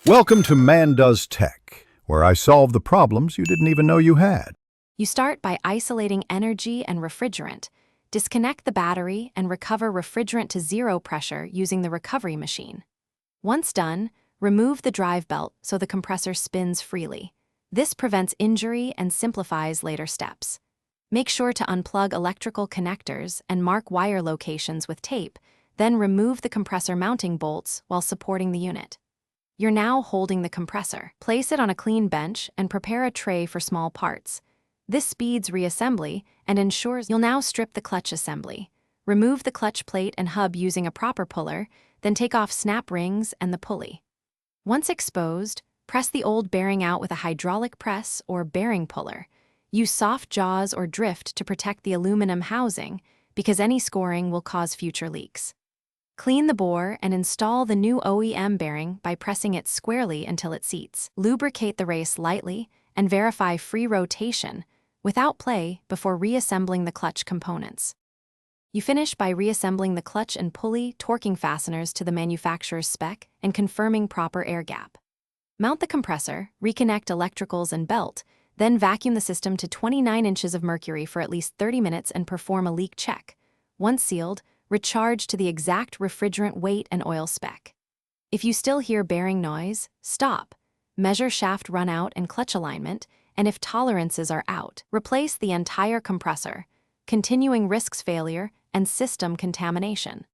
Welcome to Man Does Tech, where I solve the problems you didn't even know you had. You start by isolating energy and refrigerant. Disconnect the battery and recover refrigerant to zero pressure using the recovery machine. Once done, remove the drive belt so the compressor spins freely. This prevents injury and simplifies later steps. Make sure to unplug electrical connectors and mark wire locations with tape, then remove the compressor mounting bolts while supporting the unit. You're now holding the compressor. Place it on a clean bench and prepare a tray for small parts. This speeds reassembly and ensures you'll now strip the clutch assembly. Remove the clutch plate and hub using a proper puller, then take off snap rings and the pulley. Once exposed, press the old bearing out with a hydraulic press or bearing puller. Use soft jaws or drift to protect the aluminum housing because any scoring will cause future leaks. Clean the bore and install the new OEM bearing by pressing it squarely until it seats. Lubricate the race lightly and verify free rotation without play before reassembling the clutch components. You finish by reassembling the clutch and pulley torquing fasteners to the manufacturer's spec and confirming proper air gap. Mount the compressor, reconnect electricals and belt, then vacuum the system to 29 inches of mercury for at least 30 minutes and perform a leak check. Once sealed, recharge to the exact refrigerant weight and oil spec. If you still hear bearing noise, stop. Measure shaft runout and clutch alignment, and if tolerances are out, replace the entire compressor, continuing risks failure and system contamination.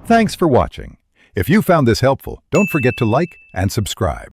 Thanks for watching. If you found this helpful, don't forget to like and subscribe.